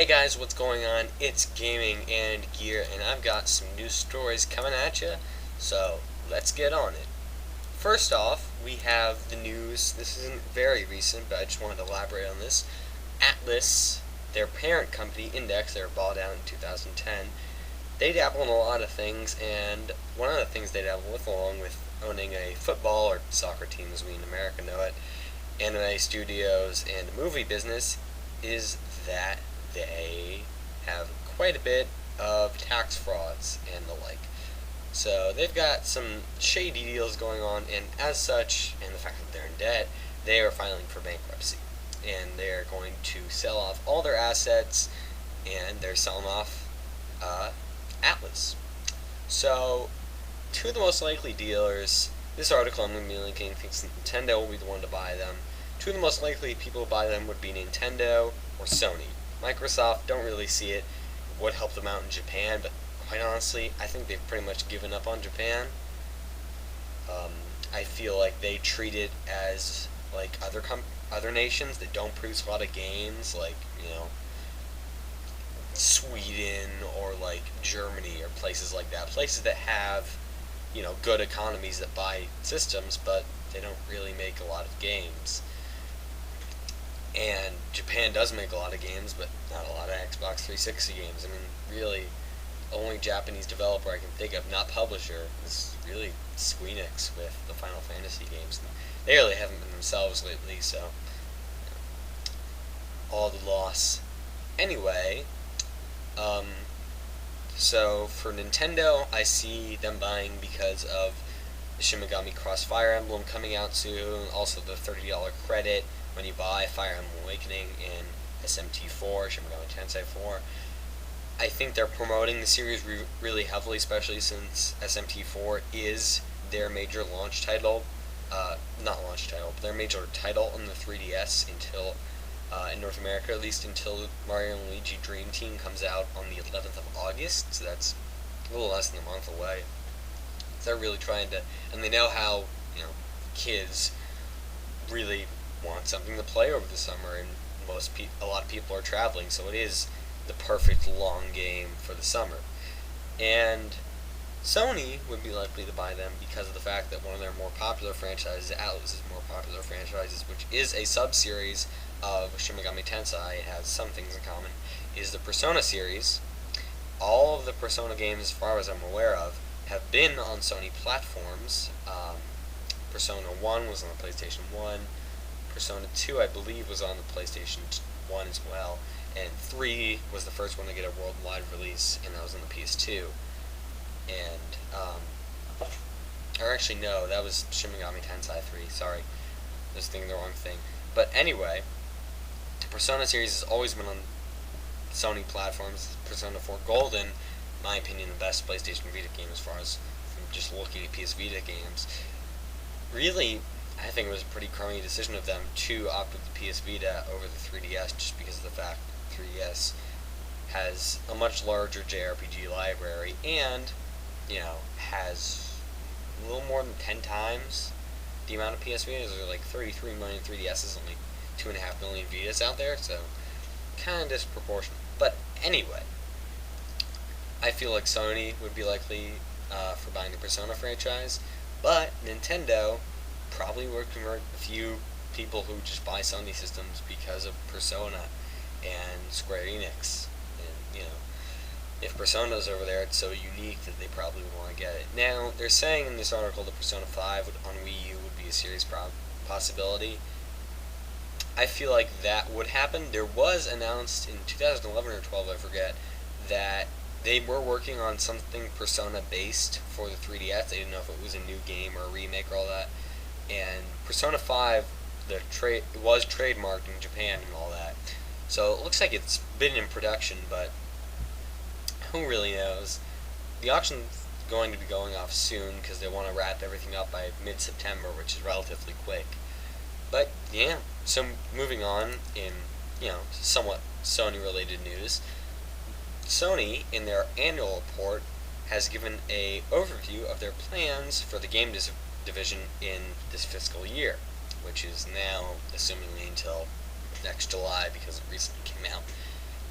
Hey guys, what's going on? It's Gaming and Gear, and I've got some news stories coming at you, so let's get on it. First off, we have the news. This isn't very recent, but I just wanted to elaborate on this. Atlas, their parent company, Index, they were bought out in 2010. They dabble in a lot of things, and one of the things they dabble with, along with owning a football or soccer team as we in America know it, anime studios, and the movie business, is that they have quite a bit of tax frauds and the like. So they've got some shady deals going on, and as such, and the fact that they're in debt, they are filing for bankruptcy. And they're going to sell off all their assets, and they're selling off Atlas. So, two of the most likely dealers, this article I'm going to be linking thinks Nintendo will be the one to buy them. Two of the most likely people to buy them would be Nintendo or Sony. Microsoft, don't really see it. It would help them out in Japan, but quite honestly, I think they've pretty much given up on Japan. I feel like they treat it as like other nations that don't produce a lot of games, like Sweden or like Germany or places like that. Places that have good economies that buy systems, but they don't really make a lot of games. And Japan does make a lot of games, but not a lot of Xbox 360 games. I mean, really, the only Japanese developer I can think of, not publisher, is really Squeenix with the Final Fantasy games. And they really haven't been themselves lately, so all the loss. Anyway, so for Nintendo, I see them buying because of the Shin Megami Cross Fire Emblem coming out soon, also the $30 credit when you buy Fire Emblem Awakening in SMT4, Shin Megami Tensei 4. I think they're promoting the series really heavily, especially since SMT4 is their major launch title. Not launch title, but their major title on the 3DS until, in North America at least, until Mario & Luigi Dream Team comes out on the 11th of August, so that's a little less than a month away. So they're really trying to, and they know how, kids really want something to play over the summer, and a lot of people are traveling, so it is the perfect long game for the summer. And Sony would be likely to buy them because of the fact that one of their more popular franchises, Atlas's more popular franchises, which is a sub-series of Shin Megami Tensei, it has some things in common, is the Persona series. All of the Persona games, as far as I'm aware of, have been on Sony platforms. Persona 1 was on the PlayStation 1, Persona 2, I believe, was on the PlayStation 1 as well, and 3 was the first one to get a worldwide release, and that was on the PS2. And, or actually, no, that was Shin Megami Tensei 3, sorry. I was thinking the wrong thing. But anyway, the Persona series has always been on Sony platforms. Persona 4 Golden, in my opinion, the best PlayStation Vita game as far as from just looking at PSVita games. Really, I think it was a pretty crummy decision of them to opt with the PS Vita over the 3DS, just because of the fact that 3DS has a much larger JRPG library and, has a little more than 10 times the amount of PS Vitas. There are like 33 million 3DSs, only 2.5 million Vitas out there, so kind of disproportionate. But anyway, I feel like Sony would be likely for buying the Persona franchise, but Nintendo probably would convert a few people who just buy Sony systems because of Persona and Square Enix. And, if Persona's over there, it's so unique that they probably would want to get it. Now, they're saying in this article that Persona 5 on Wii U would be a serious possibility. I feel like that would happen. There was announced in 2011 or 12, I forget, that they were working on something Persona-based for the 3DS. They didn't know if it was a new game or a remake or all that. And Persona 5, it was trademarked in Japan and all that. So it looks like it's been in production, but who really knows? The auction's going to be going off soon because they want to wrap everything up by mid-September, which is relatively quick. But yeah, so moving on in, somewhat Sony-related news, Sony, in their annual report, has given a overview of their plans for the game division in this fiscal year, which is now, assumingly, until next July because it recently came out.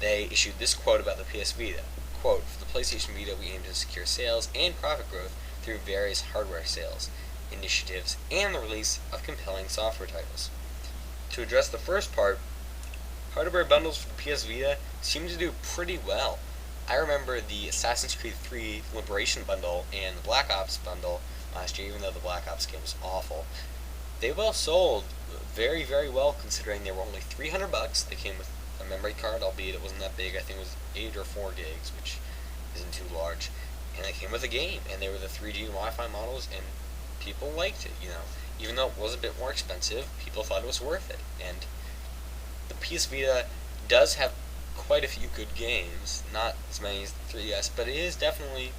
they issued this quote about the PS Vita. Quote, "For the PlayStation Vita, we aim to secure sales and profit growth through various hardware sales initiatives and the release of compelling software titles." To address the first part, hardware bundles for the PS Vita seem to do pretty well. I remember the Assassin's Creed 3 Liberation bundle and the Black Ops bundle last year, even though the Black Ops game was awful. They well sold very, very well considering they were only $300. They came with a memory card, albeit it wasn't that big. I think it was 8 or 4 gigs, which isn't too large. And they came with a game, and they were the 3D and Wi-Fi models, and people liked it, Even though it was a bit more expensive, people thought it was worth it. And the PS Vita does have quite a few good games, not as many as the 3DS, but it is definitely,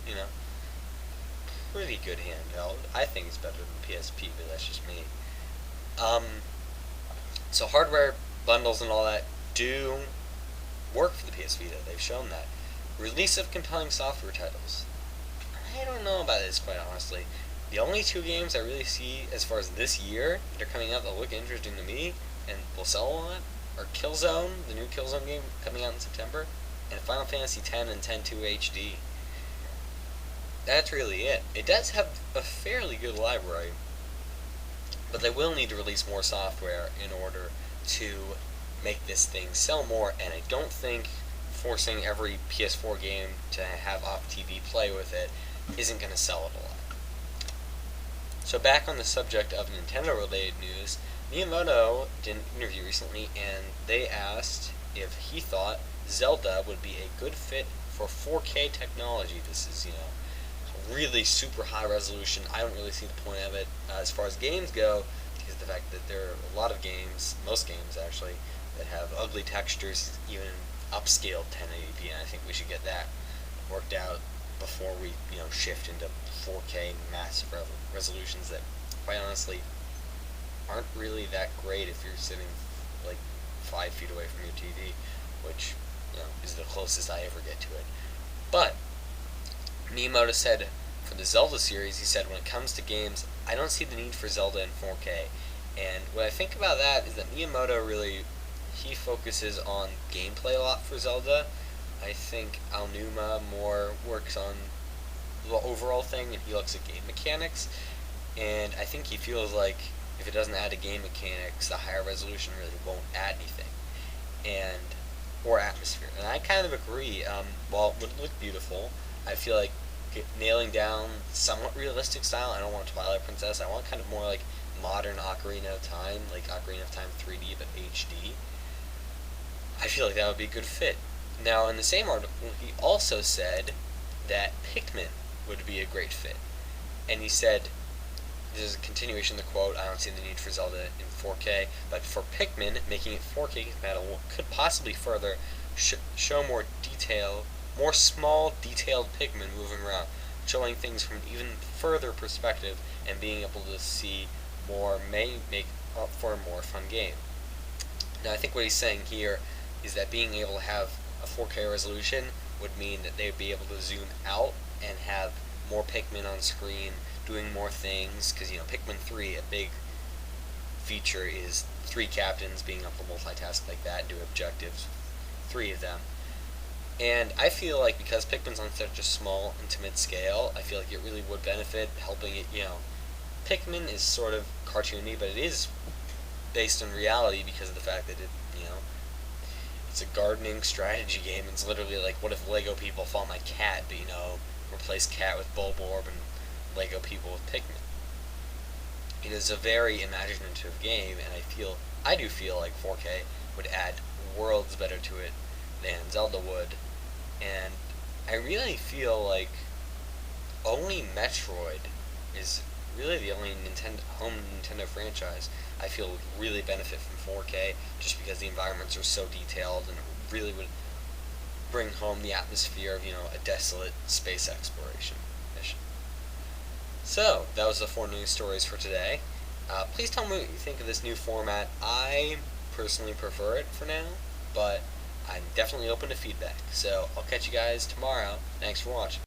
pretty good handheld. I think it's better than the PSP, but that's just me. So hardware bundles and all that do work for the PS Vita. They've shown that. Release of compelling software titles. I don't know about this, quite honestly. The only 2 games I really see as far as this year that are coming out that look interesting to me and will sell a lot are Killzone, the new Killzone game coming out in September, and Final Fantasy X and X-2 HD. That's really it. It does have a fairly good library, but they will need to release more software in order to make this thing sell more, and I don't think forcing every PS4 game to have off-TV play with it isn't going to sell it a lot. So back on the subject of Nintendo-related news, Miyamoto did an interview recently, and they asked if he thought Zelda would be a good fit for 4K technology. This is, really super high resolution. I don't really see the point of it as far as games go, because of the fact that there are a lot of games, most games actually, that have ugly textures, even upscaled 1080p, and I think we should get that worked out before we, shift into 4K massive resolutions that, quite honestly, aren't really that great if you're sitting like 5 feet away from your TV, which, is the closest I ever get to it. But Miyamoto said for the Zelda series, he said, when it comes to games, I don't see the need for Zelda in 4K. And what I think about that is that Miyamoto really, he focuses on gameplay a lot for Zelda. I think Aonuma more works on the overall thing, and he looks at game mechanics. And I think he feels like if it doesn't add to game mechanics, the higher resolution really won't add anything, or atmosphere. And I kind of agree. While it would look beautiful, I feel like nailing down somewhat realistic style. I don't want Twilight Princess. I want kind of more like modern Ocarina of Time, like Ocarina of Time 3D but HD. I feel like that would be a good fit. Now, in the same article, he also said that Pikmin would be a great fit. And he said, this is a continuation of the quote, I don't see the need for Zelda in 4K, but for Pikmin, making it 4K compatible could possibly further show more detail, more small, detailed Pikmin moving around, showing things from even further perspective, and being able to see more may make up for a more fun game. Now, I think what he's saying here is that being able to have a 4K resolution would mean that they would be able to zoom out and have more Pikmin on screen, doing more things, because, Pikmin 3, a big feature is 3 captains being able to multitask like that, do objectives, 3 of them. And I feel like because Pikmin's on such a small, intimate scale, I feel like it really would benefit helping it, Pikmin is sort of cartoony, but it is based on reality because of the fact that it, it's a gardening strategy game. It's literally like, what if Lego people fought my cat, but, replace cat with Bulborb and Lego people with Pikmin. It is a very imaginative game, and I do feel like 4K would add worlds better to it than Zelda would. And I really feel like only Metroid is really the only home Nintendo franchise I feel would really benefit from 4K, just because the environments are so detailed, and it really would bring home the atmosphere of, a desolate space exploration mission. So, that was the 4 news stories for today. Please tell me what you think of this new format. I personally prefer it for now, but I'm definitely open to feedback. So, I'll catch you guys tomorrow. Thanks for watching.